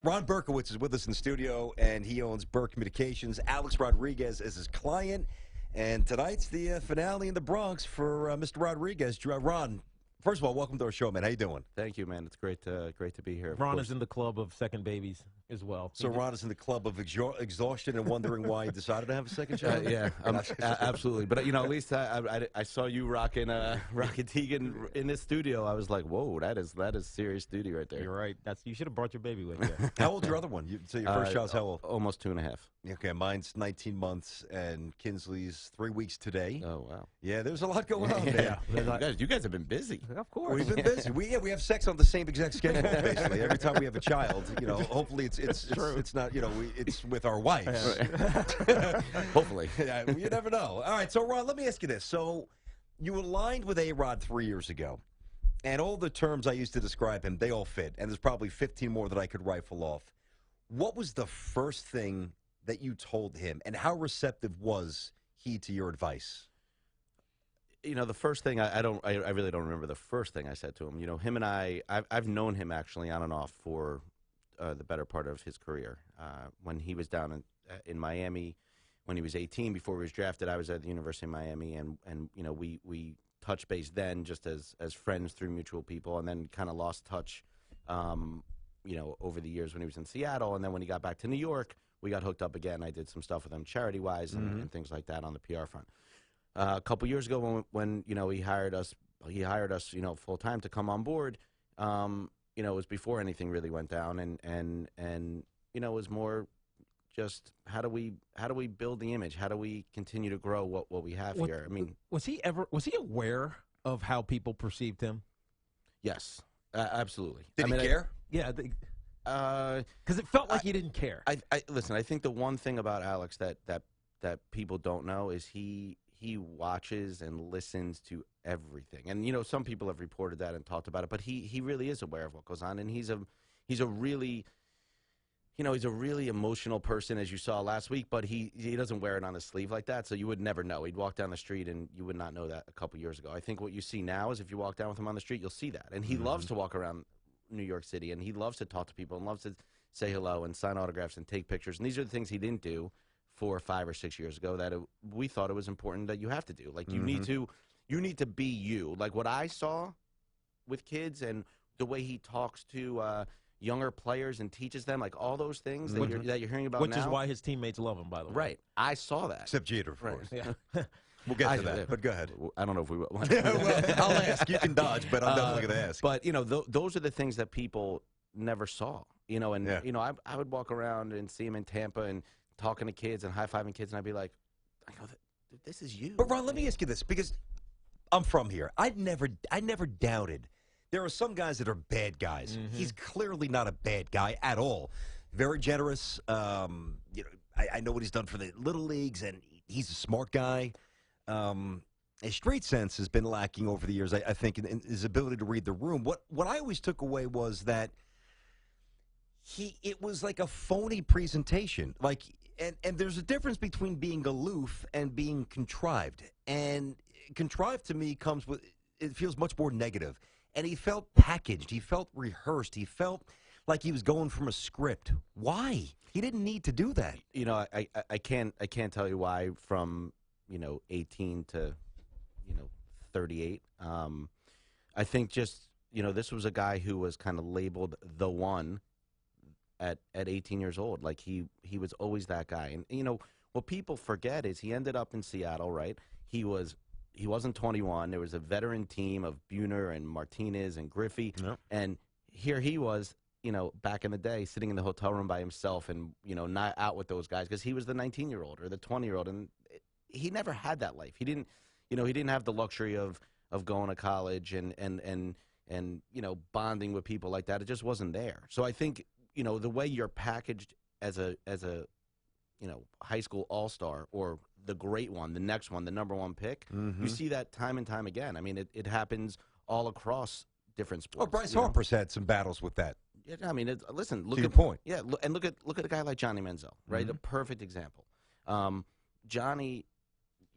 Ron Berkowitz is with us in the studio, and he owns Burke Communications. Alex Rodriguez is his client, and tonight's the finale in the Bronx for Mr. Rodriguez. Ron, first of all, welcome to our show, man. How you doing? Thank you, man. It's great to be here. Ron is in the club of second babies as well. So Ron is in the club of exhaustion and wondering why he decided to have a second child? Yeah, absolutely. But, at least I saw you rocking Tegan in this studio. I was like, whoa, that is serious duty right there. You're right. You should have brought your baby with you. How old's your other one? So your first child's how old? Almost 2.5. Okay, mine's 19 months, and Kinsley's 3 weeks today. Oh, wow. Yeah, there's a lot going on, man. You guys have been busy. Of course. We've been busy. We have sex on the same exact schedule, basically. Every time we have a child, hopefully it's not, it's with our wives. Hopefully. Yeah, you never know. All right, so Ron, let me ask you this. So you aligned with A-Rod 3 years ago, and all the terms I used to describe him, they all fit, and there's probably 15 more that I could rifle off. What was the first thing that you told him, and how receptive was he to your advice? The first thing, I really don't remember the first thing I said to him. Him and I've known him actually on and off for the better part of his career. When he was down in Miami, when he was 18, before he was drafted, I was at the University of Miami, and we touched base then just as friends through mutual people, and then kind of lost touch, over the years when he was in Seattle, and then when he got back to New York, we got hooked up again. I did some stuff with him charity-wise and things like that on the PR front. A couple years ago, when he hired us, full time to come on board. It was before anything really went down, and it was more just how do we build the image? How do we continue to grow what we have here? I mean, was he aware of how people perceived him? Yes, absolutely. Did he care? Yeah, because it felt like he didn't care. Listen. I think the one thing about Alex that people don't know is he watches and listens to everything. And some people have reported that and talked about it, but he really is aware of what goes on, and he's a really emotional person, as you saw last week, but he doesn't wear it on his sleeve like that, so you would never know. He'd walk down the street and you would not know that a couple years ago. I think what you see now is if you walk down with him on the street, you'll see that. And he loves to walk around New York City, and he loves to talk to people and loves to say hello and sign autographs and take pictures. And these are the things he didn't do 4 or 5 or 6 years ago that we thought it was important that you have to do. Like you need to be you. Like what I saw with kids and the way he talks to younger players and teaches them, like all those things that you're hearing about Which now. is why his teammates love him, by the way. Right. I saw that. Except Jeter, of course. Yeah. We'll get to that, but go ahead. I don't know if we will. Well, I'll ask. You can dodge, but I'm definitely going to ask. But, those are the things that people never saw. I would walk around and see him in Tampa and talking to kids and high-fiving kids, and I'd be like, this is you. But, Ron, let me ask you this, because I'm from here. I never doubted. There are some guys that are bad guys. He's clearly not a bad guy at all. Very generous. I know what he's done for the little leagues, and he's a smart guy. His street sense has been lacking over the years, I think, in his ability to read the room. What I always took away was that it was like a phony presentation. And there's a difference between being aloof and being contrived. And contrived to me it feels much more negative. And he felt packaged. He felt rehearsed. He felt like he was going from a script. Why? He didn't need to do that. I can't tell you why from 18 to 38. I think just this was a guy who was kind of labeled the one at 18 years old. Like he was always that guy. And what people forget is he ended up in Seattle, right? He wasn't 21. There was a veteran team of Buhner and Martinez and Griffey. Yep. And here he was, back in the day, sitting in the hotel room by himself and, not out with those guys because he was the 19-year-old or the 20-year-old. And he never had that life. He didn't have the luxury of going to college and bonding with people like that. It just wasn't there. So I think, the way you're packaged as a high school all-star or the great one, the next one, the number one pick, you see that time and time again. I mean, it happens all across different sports. Oh, Bryce Harper's had some battles with that. Yeah, I mean, listen, look to your at point. Yeah, and look at a guy like Johnny Manziel, right? A perfect example. Johnny,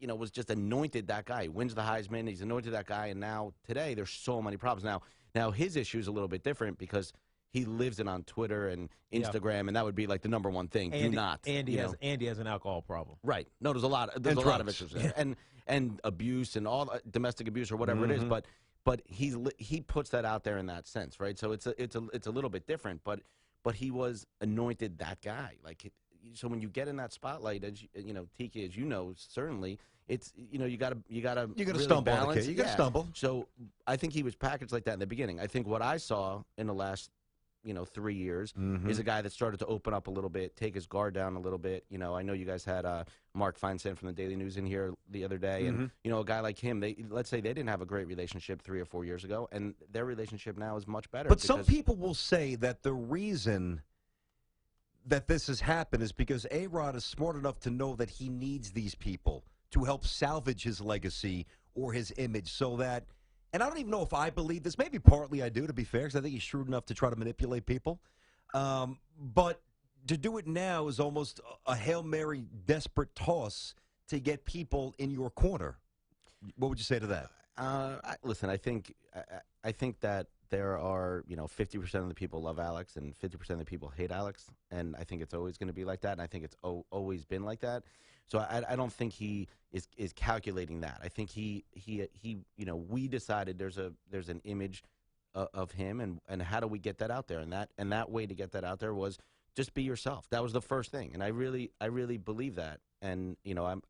was just anointed that guy. He wins the Heisman. He's anointed that guy, and now today there's so many problems. Now his issue is a little bit different because he lives it on Twitter and Instagram, and that would be like the number one thing. Do not. Andy has an alcohol problem. Right. No, there's a lot of issues there, and abuse and all domestic abuse or whatever it is. But he puts that out there in that sense, right? So it's a little bit different. But he was anointed that guy. Like, so when you get in that spotlight, as you know, Tiki, as you know, certainly. It's you gotta really stumble. Balance. You gotta stumble. So I think he was packaged like that in the beginning. I think what I saw in the last 3 years is a guy that started to open up a little bit, take his guard down a little bit. I know you guys had Mark Feinstein from the Daily News in here the other day, and a guy like him. Let's say they didn't have a great relationship 3 or 4 years ago, and their relationship now is much better. But some people will say that the reason that this has happened is because A-Rod is smart enough to know that he needs these people to help salvage his legacy or his image, so that, and I don't even know if I believe this, maybe partly I do, to be fair, because I think he's shrewd enough to try to manipulate people, but to do it now is almost a Hail Mary desperate toss to get people in your corner. What would you say to that? Listen, I think that there are 50% of the people love Alex and 50% of the people hate Alex, and I think it's always going to be like that, and I think it's always been like that. So I don't think he is calculating that. I think he we decided there's an image of him, and how do we get that out there? And that way to get that out there was just be yourself. That was the first thing, and I really believe that. And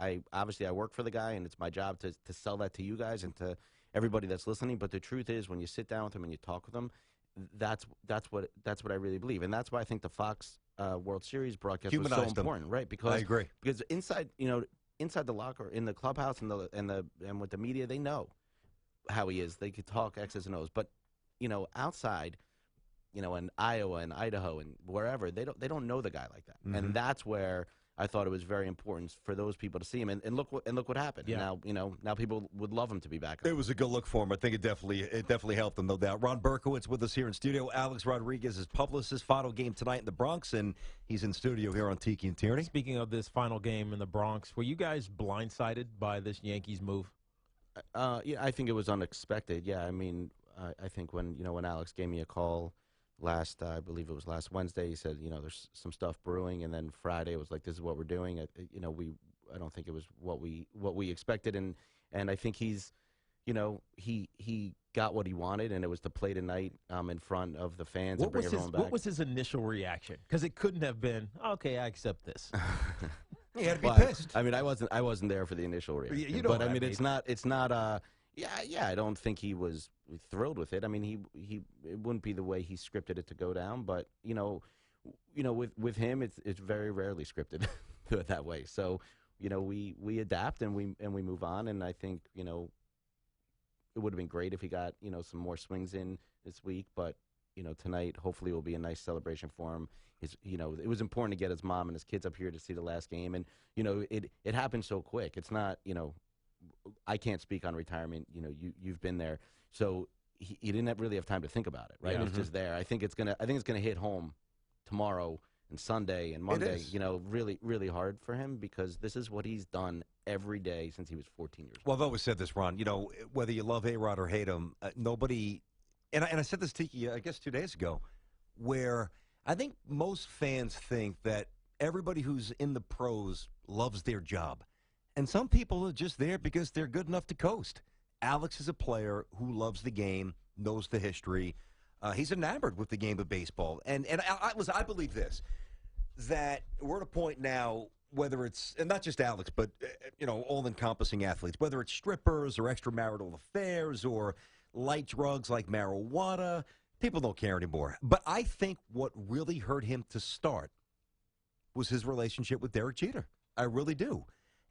I obviously I work for the guy, and it's my job to sell that to you guys and to everybody that's listening. But the truth is, when you sit down with him and you talk with him, that's what I really believe, and that's why I think the Fox World Series broadcast was so important, right? Because I agree. Because inside the locker, in the clubhouse, and with the media, they know how he is. They could talk X's and O's, but outside, in Iowa and Idaho and wherever, they don't know the guy like that, and that's where I thought it was very important for those people to see him, and look what happened. Yeah. Now people would love him to be back. It was a good look for him. I think it definitely helped him, no doubt. Ron Berkowitz with us here in studio. Alex Rodriguez is publicist. Final game tonight in the Bronx, and he's in studio here on Tiki and Tierney. Speaking of this final game in the Bronx, were you guys blindsided by this Yankees move? Yeah, I think it was unexpected. Yeah, I mean, I think when Alex gave me a call I believe it was last Wednesday, he said, there's some stuff brewing, and then Friday it was like, this is what we're doing. I don't think it was what we expected, and I think he's, he got what he wanted, and it was to play tonight in front of the fans and bring everyone back. What was his initial reaction? Because it couldn't have been, okay, I accept this. He had to be pissed. I mean, I wasn't there for the initial reaction, but I mean, it's not. Yeah, I don't think he was thrilled with it. I mean, it wouldn't be the way he scripted it to go down, but with him, it's very rarely scripted that way. So, we adapt and we move on, and I think it would have been great if he got some more swings in this week, but tonight hopefully will be a nice celebration for him. It was important to get his mom and his kids up here to see the last game, and it happened so quick. It's not I can't speak on retirement. You've been there, so he didn't really have time to think about it. Right? Yeah. It's just there. I think it's gonna hit home tomorrow and Sunday and Monday. Really, really hard for him, because this is what he's done every day since he was 14 years old. Well, I've always said this, Ron. Whether you love A-Rod or hate him, nobody. And I said this to you, I guess 2 days ago, where I think most fans think that everybody who's in the pros loves their job. And some people are just there because they're good enough to coast. Alex is a player who loves the game, knows the history. He's enamored with the game of baseball. And I believe this, that we're at a point now, whether it's, and not just Alex, but, all-encompassing athletes, whether it's strippers or extramarital affairs or light drugs like marijuana, people don't care anymore. But I think what really hurt him to start was his relationship with Derek Jeter. I really do.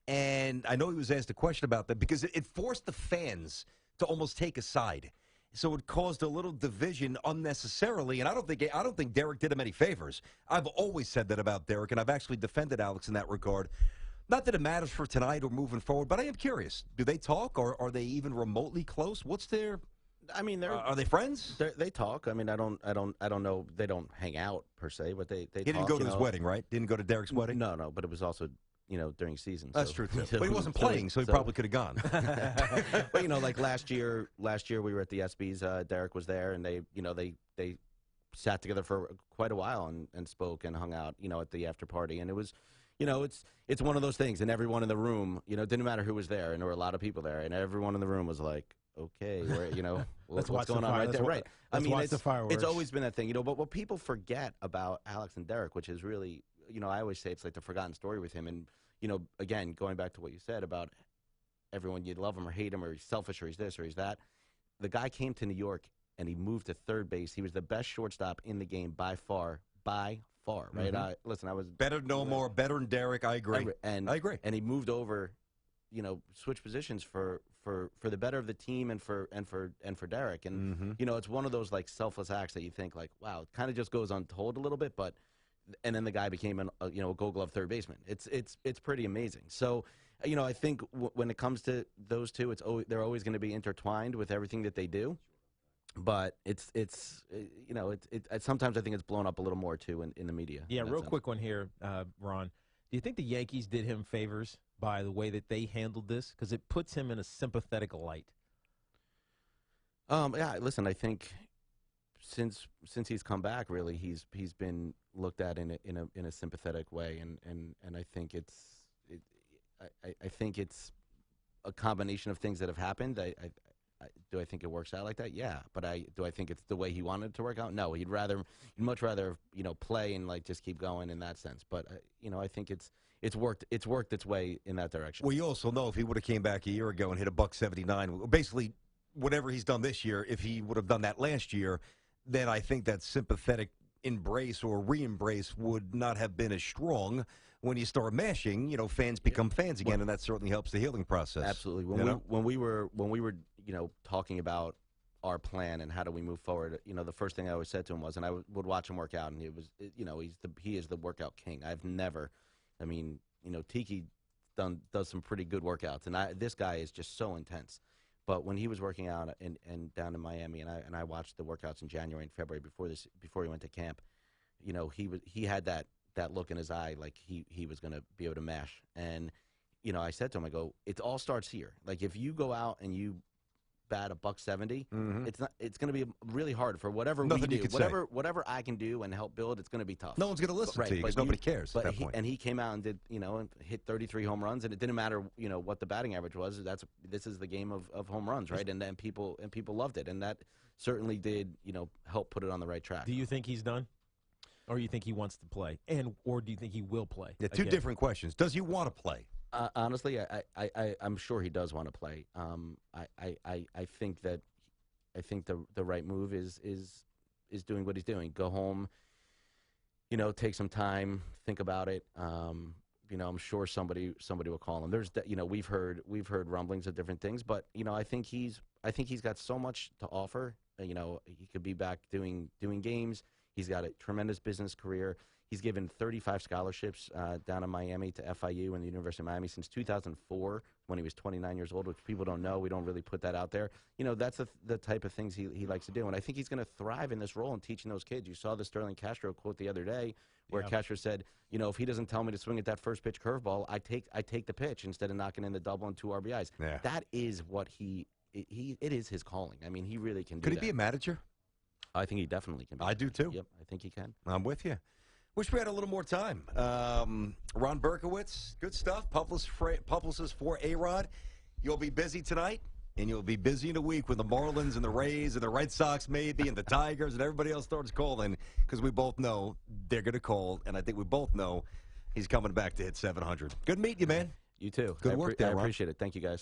And I know he was asked a question about that because it forced the fans to almost take a side. So it caused a little division unnecessarily, and I don't think Derek did him any favors. I've always said that about Derek, and I've actually defended Alex in that regard. Not that it matters for tonight or moving forward, but I am curious. Do they talk, or are they even remotely close? What's their? I mean, are they friends? They talk. I mean, I don't know. They don't hang out per se, but they. He didn't go to his wedding, right? Didn't go to Derek's wedding. No, but it was also, during season. That's true too. But he wasn't playing, so he probably could have gone. But like last year we were at the ESPYs. Derek was there, and they sat together for quite a while and spoke and hung out, at the after party. And it was, it's one of those things. And everyone in the room, it didn't matter who was there, and there were a lot of people there, and everyone in the room was like, okay, what's going on right there? Right. I mean, it's always been that thing, but what people forget about Alex and Derek, which is really, I always say it's like the forgotten story with him. And, again, going back to what you said about everyone, you love him or hate him, or he's selfish, or he's this or he's that. The guy came to New York and he moved to third base. He was the best shortstop in the game by far, right? Mm-hmm. I was better than Derek. I agree. I agree. And he moved over, switched positions for the better of the team and for Derek. And it's one of those like selfless acts that you think like, wow, it kind of just goes untold a little bit, and then the guy became a Gold Glove third baseman. It's pretty amazing. So, I think when it comes to those two, they're always going to be intertwined with everything that they do. But sometimes I think it's blown up a little more too in the media. Yeah, real quick one here, Ron. Do you think the Yankees did him favors by the way that they handled this? Because it puts him in a sympathetic light. Yeah, listen, I think since he's come back, really, he's been looked at in a sympathetic way, and I think I think it's a combination of things that have happened. Do I think it works out like that? Yeah, but do I think it's the way he wanted it to work out? No, he'd much rather play and like just keep going in that sense. But I think it's worked its way in that direction. Well, you also know if he would have came back a year ago and hit a $179, basically whatever he's done this year, if he would have done that last year, then I think that sympathetic embrace or re-embrace would not have been as strong. When you start mashing, fans become fans again, and that certainly helps the healing process. Absolutely. When we were talking about our plan and how do we move forward, the first thing I always said to him was, and I would watch him work out, and he is the workout king. Tiki does some pretty good workouts, and this guy is just so intense. But when he was working out and down in Miami, and I watched the workouts in January and February before he went to camp, he had that look in his eye like he was going to be able to mash. And I said to him, I go, it all starts here. Like if you go out and you bat a $170, it's going to be really hard for whatever Nothing we you do, could whatever I can do and help build. It's going to be tough. No one's going to listen to you because nobody cares at that point. And he came out and did and hit 33 home runs, and it didn't matter what the batting average was. This is the game of home runs, right? And then people loved it, and that certainly did help put it on the right track. Do you think he's done? Or you think he wants to play? Or do you think he will play? Yeah, two different questions. Does he want to play? Honestly, I'm sure he does want to play. I think the right move is doing what he's doing. Go home, take some time, think about it. I'm sure somebody will call him. There's we've heard rumblings of different things, but I think he's got so much to offer. He could be back doing games. He's got a tremendous business career. He's given 35 scholarships down in Miami to FIU and the University of Miami since 2004 when he was 29 years old, which people don't know. We don't really put that out there. That's the type of things he likes to do. And I think he's going to thrive in this role in teaching those kids. You saw the Sterling Castro quote the other day where Castro said, if he doesn't tell me to swing at that first pitch curveball, I take the pitch instead of knocking in the double and 2 RBIs. Yeah. That is what it is his calling. I mean, he really can do Could that. he be a manager? I think he definitely can be. I do too. Yep, I think he can. I'm with you. Wish we had a little more time. Ron Berkowitz, good stuff. Publicist for A-Rod. You'll be busy tonight, and you'll be busy in a week when the Marlins and the Rays and the Red Sox maybe and the Tigers and everybody else starts calling because we both know they're going to call, and I think we both know he's coming back to hit 700. Good meeting you, man. You too. Good work there, I Ron. appreciate it. Thank you, guys.